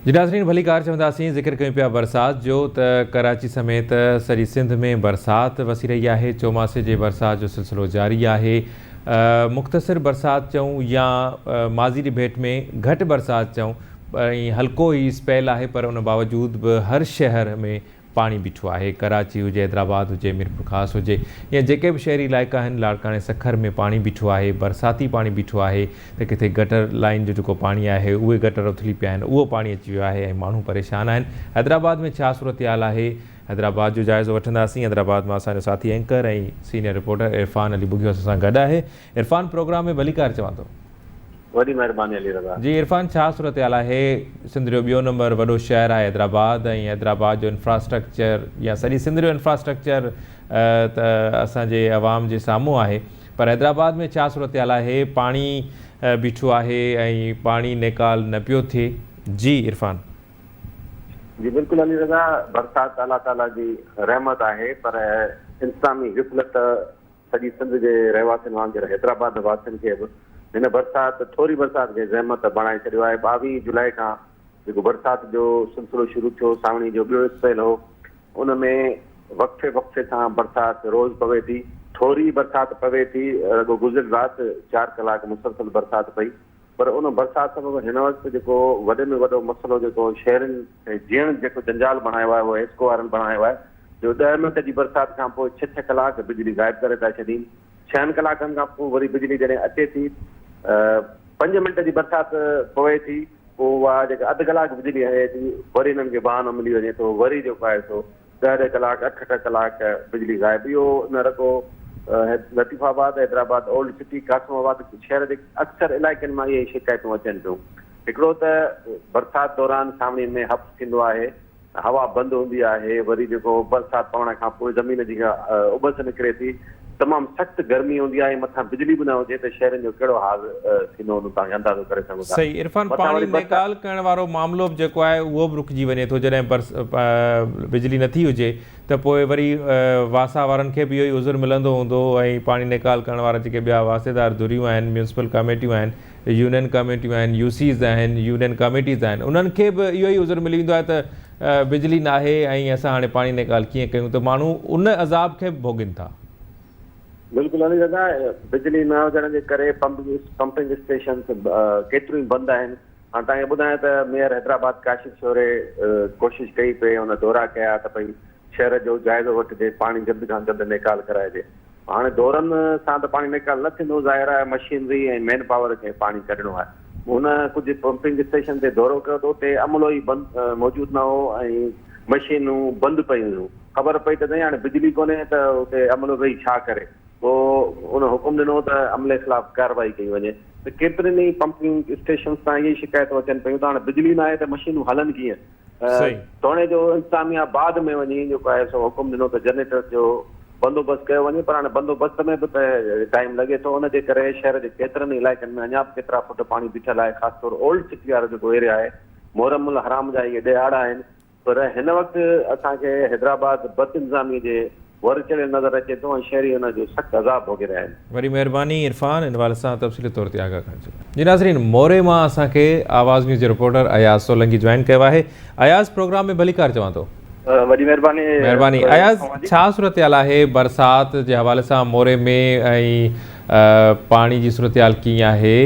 जी नाज़रीन, भली कार चवंदासीं। ज़िक्र कयूं पिया बरसात जो त कराची समेत सॼी सिंध में बरसात वसी रही है। चौमासे जे बरसात जो सिलसिलो जारी है। मुख़्तसिर बरसात चऊं या माज़ी जी भेट में घट बरसात चऊं, हल्को ही स्पेल है, पर उन बावजूद भी हर शहर में पानी बीठो है। कराची हुए, हैदराबाद हुए, मीरपुर ख़ास हुए या जेके भी शहरी इलाइक़ा हैं, लाड़काने सखर में पानी बीठो है, बरसाती पानी बीठो है। तो किथे गटर लाइन जो पानी है उहे गटर उथली पिया आहिनि, उहो पानी अची वियो आहे, माण्हू परेशान आहिनि। हैदराबाद में छा सूरत हाल है, हैदराबाद जो जाइज़ो वठंदासीं। हैदराबाद में असांजो साथी एंकर ऐं सीनियर रिपोर्टर इरफान अली बुगियो असां सां गॾु आहे। इरफान, प्रोग्राम में भली कार चवां थो। वॾी महिरबानी अली रज़ा जी इरफान, छा सूरत हाल है? सिंध जो ॿियो नंबर वॾो शहर है हैदराबाद, ऐं हैदराबाद जो इंफ्रास्ट्रक्चर या सॼी सिंध जो इंफ्रास्ट्रक्चर त असांजे अवाम जे साम्हूं आहे, पर हैदराबाद में छा सूरत हाल है? पानी बीठो है ऐं पानी निकाल न पियो थिए। जी इरफान। जी बिल्कुलु अली रज़ा, बरसात अल्लाह ताला जी रहमत है, पर इंसानी गिफ़लत सॼी सिंध जे रहवासियुनि वांगुरु हैदराबाद वासियुनि खे बि हिन बरसात, थोरी बरसात खे ज़हमत बणाए छॾियो आहे। 22 जुलाई खां जेको बरसात जो सिलसिलो शुरू थियो, सावणी जो ॿियो स्पेल हो, उन में वक़्फे वक़्फे सां बरसात रोज़ पवे थी। थोरी बरसात पवे थी, अॻो गुज़िर राति 4 कलाक मुसलसल बरसात पई, पर उन बरसात सबबि हिन वक़्तु जेको वॾे में वॾो मसइलो जेको शहरनि खे जीअण जेको जंजाल बणायो आहे, उहो हिस्को वारनि बणायो आहे, जो 10 मिंट जी बरसात खां पोइ 6 कलाक बिजली गाइब करे था छॾीनि। 6 कलाकनि खां पोइ वरी बिजली जॾहिं अचे थी, 5 मिंट जी बरसात पवे थी, पोइ उहा जेका अधु कलाक बिजली हले थी, वरी हिननि खे बहानो मिली वञे थो, वरी जेको आहे सो 10 कलाक 8 कलाक बिजली गाइब। इहो न रुॻो लतीफ़ाबाद, हैदराबाद, ओल्ड सिटी, कासिमाबाद शहर जे अक्सर इलाइक़नि मां इहे शिकायतूं अचनि थियूं। हिकिड़ो त बरसात दौरान सावणी में हफ़्स थींदो आहे, हवा बंदि हूंदी आहे, वरी जेको बरसात पवण खां पोइ ज़मीन जी उबस निकिरे थी, तमामु सख़्तु गर्मी हूंदी आहे, मथां बिजली बि न हुजे त शहरनि जो कहिड़ो हाल थींदो हुन तव्हां अंदाज़ो करे सघो था। सही इरफान, पानी निकाल करण वारो मामलो बि जेको आहे उहो बि रुकिजी वञे थो। जॾहिं बिजली नथी हुजे त पोइ वरी वासा वारनि खे बि इहो ई उज़ुर मिलंदो हूंदो, ऐं पानी निकाल करण वारा जेके ॿिया वासेदार धुरियूं आहिनि, म्यूनिसिपल कमेटियूं आहिनि, यूनियन कमेटियूं आहिनि, यूसीज़ आहिनि, यूनियन कमेटीज़ आहिनि, उन्हनि खे बि इहो ई उज़ुर मिली वेंदो आहे त बिजली न आहे ऐं असां हाणे पानी निकाल कीअं कयूं, त माण्हू उन अज़ाब खे भोॻनि था। बिल्कुलु अली रज़ा, बिजली न हुजण जे करे पंपिंग स्टेशन केतिरियूं ई बंदि आहिनि। हाणे तव्हांखे ॿुधायां त मेयर हैदराबाद काशिफ शोरे कोशिशि कई पई, हुन दौरा कया त भई शहर जो जाइज़ो वठिजे, पाणी जल्द खां जल्द निकाल कराइजे। हाणे दौरनि सां त पाणी निकाल न थींदो, ज़ाहिर आहे मशीनरी ऐं मैन पावर खे पाणी कढणो आहे। हुन कुझु पंपिंग स्टेशन ते दौरो कयो त उते अमलो ई बंदि मौजूदु न हो ऐं मशीनूं बंदि पयूं हुयूं। ख़बर पई त हाणे बिजली कोन्हे त उते अमलो वेही छा करे, पोइ उन हुकुम ॾिनो त अमले ख़िलाफ़ कार्रवाई कई वञे। त केतिरनि ई पंपिंग स्टेशन तां इहे शिकायतूं अचनि पियूं त हाणे बिजली न आहे त मशीनूं हलनि कीअं। तोड़े जो इंतिज़ामिया बाद में वञी जेको आहे सो हुकुम ॾिनो त जनरेटर जो बंदोबस्तु कयो वञे, पर हाणे बंदोबस्त में बि त टाइम लॻे थो। उनजे करे शहर जे केतिरनि इलाइक़नि में अञा बि केतिरा फुट पाणी बीठल आहे। ख़ासि तौर ओल्ड सिटी वारो जेको एरिया आहे, मोरमुल हराम जा इहे ॾियारा आहिनि, पर हिन वक़्तु असांखे हैदराबाद बद इंतिज़ामी जे वर चढ़े नज़र अचे थो ऐं शहरी हुन जो सख़्तु अज़ाब भोॻे रहिया आहिनि। वरी महिरबानी इरफान, इन वाले सां तफ़सीली तौर ते आगाह करणु चाहियो। जी नाज़रीन, मोरे मां असांखे आवाज़ न्यूज़ जो रिपोर्टर अयाज़ सोलंकी जॉइन कयो आहे। अयाज़, प्रोग्राम में भली कार चवां थो। वॾी महिरबानी। अयाज़, छा सूरत हाल आहे बरसात जे हवाले सां मोरे में, ऐं पाणी जी सूरत हाल कीअं आहे?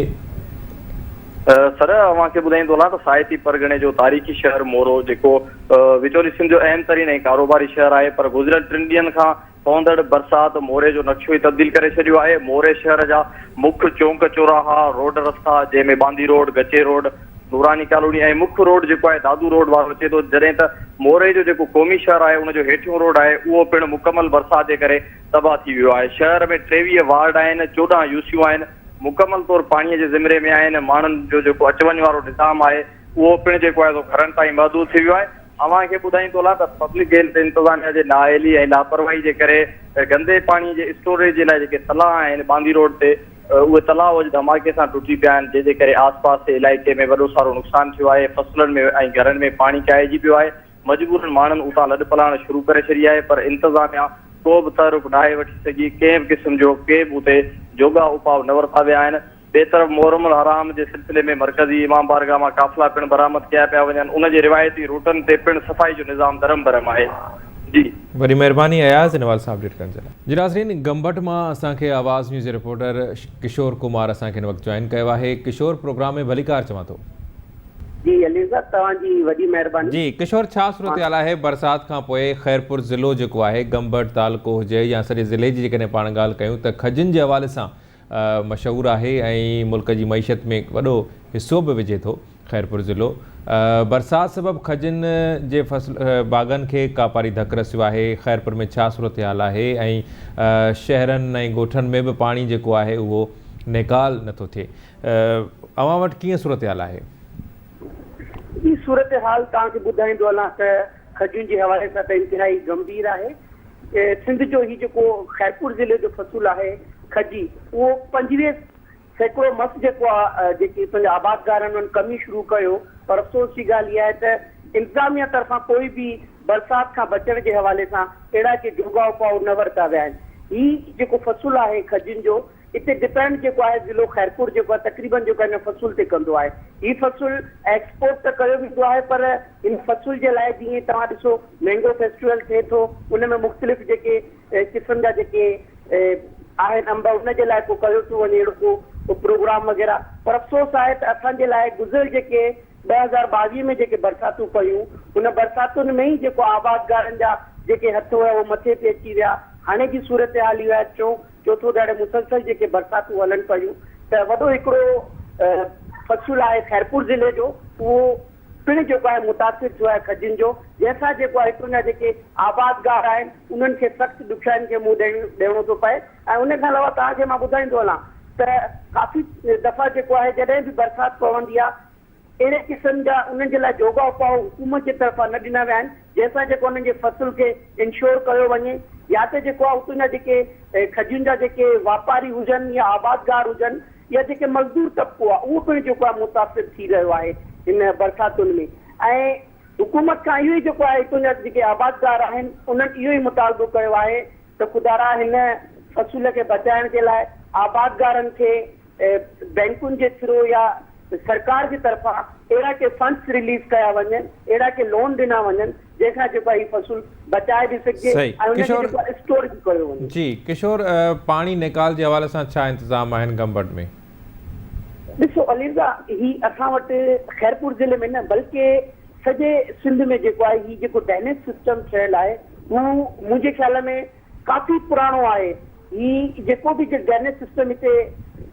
सर, अव्हांखे ॿुधाईंदो हलां त साहिती परगणे जो तारीख़ी शहर मोरो जेको विचोली सिंध जो अहम तरीन ऐं कारोबारी शहर आहे, पर गुज़िरियल 3 ॾींहंनि खां पवंदड़ बरसात मोरे जो नक्शो ई तब्दील करे छॾियो आहे। मोरे शहर जा मुख्य चौंक चौराहा, रोड रस्ता जंहिंमें बांदी रोड, गचे रोड, नूरानी कॉलोनी ऐं मुख्य रोड जेको आहे दादू रोड वारो अचे थो, जॾहिं त मोरे जो जेको क़ौमी शहर आहे उनजो हेठियों रोड आहे उहो पिणु मुकमल बरसात जे करे तबाह थी वियो आहे। शहर में 23 वार्ड आहिनि, 14 यूसियूं आहिनि, मुकमल तौर पाणीअ जे ज़िमरे में आहिनि। माण्हुनि जो जेको अच वञ वारो निज़ाम आहे उहो पिणु जेको आहे घरनि ताईं महदूद थी वियो आहे। अव्हांखे ॿुधाईंदो हलां त पब्लिक हेल्थ इंतिज़ामिया जे नाअहली ऐं लापरवाही जे करे गंदे पाणी जे स्टोरेज जे लाइ जेके तलाउ आहिनि बांदी रोड ते, उहे तलाउ अॼु धमाके सां टुटी पिया आहिनि, जंहिंजे करे आसपास जे इलाइक़े में वॾो सारो नुक़सानु थियो आहे। फसलनि में ऐं घरनि में पाणी चाहिजी पियो आहे। मजबूरनि माण्हुनि उतां लॾ पलाइण शुरू करे छॾी आहे, पर इंतिज़ामिया को बि तर्फ़ नाहे वठी सघी। कंहिं बि क़िस्म जो के बि उते जोगा उपाउ न वरिता विया आहिनि। ॿिए तरफ़ मुहर्रम हराम जे सिलसिले में मरकज़ी इमाम बारगाह मां काफ़िला पिणु बरामद कया पिया वञनि, उन जे रिवायती रूटनि ते पिणु सफ़ाई जो निज़ाम धरम भरम आहे। जी वरी महिरबानी अयाज़ इनवाल साहब अपडेट करण जे लाइ। जी नाज़रीन, गंबट मां असांखे आवाज़ न्यूज़ जे रिपोर्टर किशोर कुमार असांखे हिन वक़्तु जॉइन कयो आहे। किशोर, प्रोग्राम में भलीकार चवां थो। जी अली साहब, तव्हांजी वॾी महिरबानी। जी किशोर, छा सूरत हाल आहे बरसाति खां पोइ? खैरपुर ज़िलो जेको आहे, गंबट तालुको हुजे या सॼे ज़िले जी जेकॾहिं पाण ॻाल्हि कयूं त खजिन जे हवाले सां मशहूरु आहे ऐं मुल्क जी मईशत में वॾो हिसो बि विझे थो खैरपुर ज़िलो। बरसाति सबबु खजिन जे बाग़नि खे का पारी धक रसियो आहे? खैरपुर में छा सूरत हाल आहे ऐं शहरनि ऐं ॻोठनि में बि पाणी जेको आहे उहो निकाल नथो थिए? अवां वटि कीअं सूरत हाल आहे? ही सूरत हाल तव्हांखे ॿुधाईंदो हलां त खजिन जे हवाले सां त इंतिहाई गंभीर आहे। सिंध जो ही जेको खैरपुर ज़िले जो फ़सुलु आहे खजी, उहो 25 सैकड़ो मस जेको आहे जेके पंहिंजा आबादगारनि वटि कमी शुरू कयो। पर अफ़सोस जी ॻाल्हि इहा आहे त इंतिज़ामिया तरफ़ां कोई बि बरसाति खां बचण जे हवाले सां अहिड़ा के जोगा उपाउ न वरिता विया आहिनि। ही जेको फ़सुलु आहे खजिन जो, हिते डिपेंड जेको आहे ज़िलो खैरपुर जेको आहे तक़रीबन जेको हिन फ़सुल ते कंदो आहे। ही फ़सुलु एक्सपोर्ट त कयो वेंदो आहे, पर हिन फ़सुल जे लाइ जीअं तव्हां ॾिसो मैंगो फेस्टिवल थिए थो, उन में मुख़्तलिफ़ जेके क़िस्म जा जेके आहिनि अंब, उन जे लाइ को कयो थो वञे अहिड़ो को प्रोग्राम वग़ैरह। पर अफ़सोस आहे त असांजे लाइ गुज़िर जेके 2022 में जेके बरसातूं पयूं, उन बरसातुनि में ई जेको आबादगारनि जा जेके हथ हुआ उहो मथे ते अची विया। हाणे जी सूरत हाल इहा आहे, चोथों दहाड़े मुसलसल जेके बरसातूं हलनि पियूं त वॾो हिकिड़ो फ़सुलु आहे खैरपुर ज़िले जो, उहो पिणु जेको आहे मुतासिर थियो आहे खजिन जो, जंहिंसां जेको आहे हितां जा जेके आबादगार आहिनि उन्हनि खे सख़्तु ॾुखियाईनि खे मुंहुं ॾियणो थो पए। ऐं उन खां अलावा तव्हांखे मां ॿुधाईंदो हलां त काफ़ी दफ़ा जेको आहे जॾहिं बि बरसाति पवंदी आहे, अहिड़े क़िस्म जा उन्हनि जे लाइ जोगा उपाउ हुकूमत जे तरफ़ां न ॾिना विया आहिनि, जंहिंसां जेको उन्हनि जे फ़सुल खे इंश्योर कयो वञे, या त जेको आहे उतां जा जेके खजिन जा जेके वापारी हुजनि या आबादगार हुजनि या जेके मज़दूर तबिको आहे, उहो पिणु जेको आहे मुतासिर थी रहियो आहे हिन बरसातुनि में। ऐं हुकूमत खां इहो ई जेको आहे हितां जा जेके आबादगार आहिनि उन्हनि इहो ई मुतालबो कयो आहे त ख़ुदारा हिन फ़सुल खे बचाइण जे लाइ आबादगारनि खे बैंकुनि जे थ्रू या सरकार जी तरफ़ां अहिड़ा के फंड्स रिलीज़ कया वञनि, अहिड़ा के लोन ॾिना वञनि, जंहिंखां जेको आहे फ़सुल बचाए बि सघिजे ऐं उनखे जेको स्टोर बि कयो वञे। जी किशोर, पाणी निकाल जे हवाले सां छा इंतज़ाम आहिनि गंबट में? ॾिसो अलीज़ा, ही असां वटि खैरपुर ज़िले में न बल्कि सॼे सिंध में जेको आहे ही जेको ड्रेनेज सिस्टम ठहियलु आहे हू मुंहिंजे ख़्याल में काफ़ी पुराणो आहे। ही जेको बि ड्रेनेज सिस्टम हिते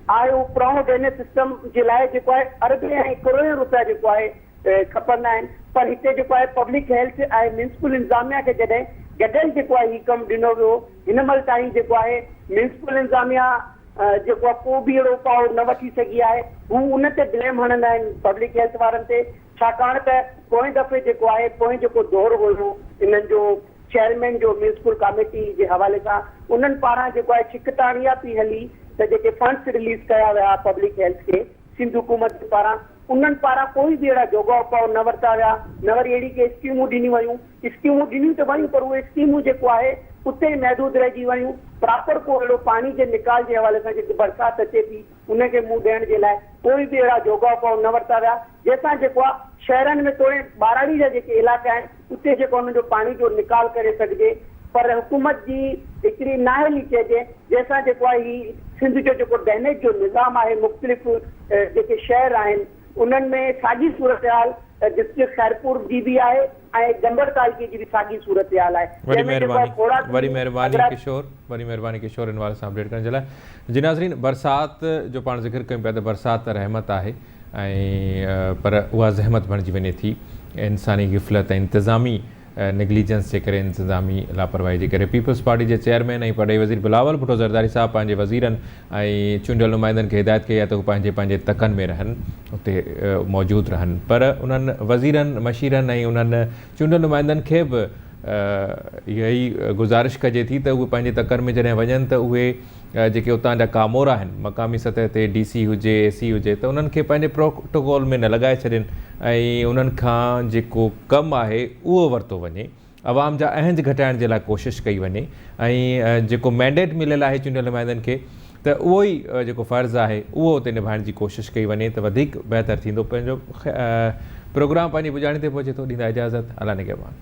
आहे उहो पुराणो ड्रेनेज सिस्टम जे लाइ जेको आहे अरबे ऐं करोड़े रुपया जेको आहे खपंदा आहिनि। पर हिते जेको आहे पब्लिक हेल्थ ऐं म्यूनिसिपल इंतिज़ामिया खे जॾहिं गॾियल जेको आहे ही कमु ॾिनो वियो, हिन महिल ताईं जेको आहे म्यूनिसिपल इंतिज़ामिया जेको आहे को बि अहिड़ो उपाउ न वठी सघी आहे। हू उन ते ब्लेम हणंदा आहिनि पब्लिक हेल्थ वारनि ते, छाकाणि त पोएं दफ़े जेको आहे पोएं जेको दौरु हुयो इन्हनि जो चेयरमैन जो म्यूनिसिपल कमेटी जे हवाले सां उन्हनि पारां जेको आहे छिकताणिया पई हली त जेके फंड्स रिलीज़ कया विया पब्लिक हेल्थ खे सिंध हुकूमत जे पारां, उन्हनि पारां कोई बि अहिड़ा जोगा उपाउ न वरिता विया, न वरी अहिड़ी के स्कीमूं ॾिनियूं वयूं। स्कीमूं ॾिनियूं त वयूं पर उहे स्कीमूं जेको आहे उते ई महदूद रहिजी वयूं। प्रॉपर को अहिड़ो पाणी जे निकाल जे हवाले सां जेकी बरसाति अचे थी उनखे मुंहुं ॾियण जे लाइ कोई बि अहिड़ा जोगा उपाउ न वरिता विया, जंहिंसां जेको आहे शहरनि में थोरे ॿाराड़ी जा जेके इलाइक़ा आहिनि उते जेको उन्हनि जो पाणी जो निकाल करे सघिजे। पर हुकूमत जी हिकिड़ी नाअहली चइजे, जंहिंसां जेको आहे ही सिंध जो जेको ड्रेनेज जो निज़ाम आहे मुख़्तलिफ़ जेके शहर आहिनि उन्हनि में साॻी सूरत हाल डिस्ट्रिक्ट खैरपुर जी भी आहे ऐं गंबर तालुके जी भी साॻी सूरत हाल आहे। वरी महिरबानी किशोर इन वारे सां अपडेट करण जे लाइ। जी नाज़रीन, बरसाति जो पाण ज़िक्र कयूं पिया त बरसाति रहमत आहे ऐं पर उहा ज़हमत बणिजी वञे थी इंसानी गिफ़लत ऐं इंतिज़ामी नेग्लिजेंस जे करे, इंतिज़ामी लापरवाही जे करे। पीपल्स पार्टी जे चेयरमैन ऐं पढ़ाई वज़ीर बिलावल भुट्टो ज़रदारी साहब पंहिंजे वज़ीरनि ऐं चूंडियल नुमाइंदनि खे हिदायत कई आहे त हू पंहिंजे तकनि में रहनि, उते मौजूदु रहनि। पर उन्हनि वज़ीरनि मशीरनि ऐं उन्हनि चूंडियल नुमाइंदनि खे बि इहा ई गुज़ारिश कजे थी त उहे पंहिंजे तकनि में जॾहिं वञनि त उहे जेके उतां जा कामोर आहिनि मक़ामी सतह ते DC हुजे AC हुजे त उन्हनि खे पंहिंजे प्रोटोकॉल में न लॻाए छॾनि ऐं उन्हनि खां जेको कमु आहे उहो वरितो वञे, आवाम जा अहंज घटाइण जे लाइ कोशिशि कई वञे। ऐं जेको मैंडेट मिलियल आहे चूंडियल नुमाइंदनि खे त त उहो ई जेको फ़र्ज़ु आहे उहो हुते निभाइण जी कोशिशि कई वञे त वधीक बहितरु थींदो। पंहिंजो प्रोग्राम पंहिंजी पुॼाणी ते पहुचे थो, ॾींदा इजाज़त, अला निगहबान।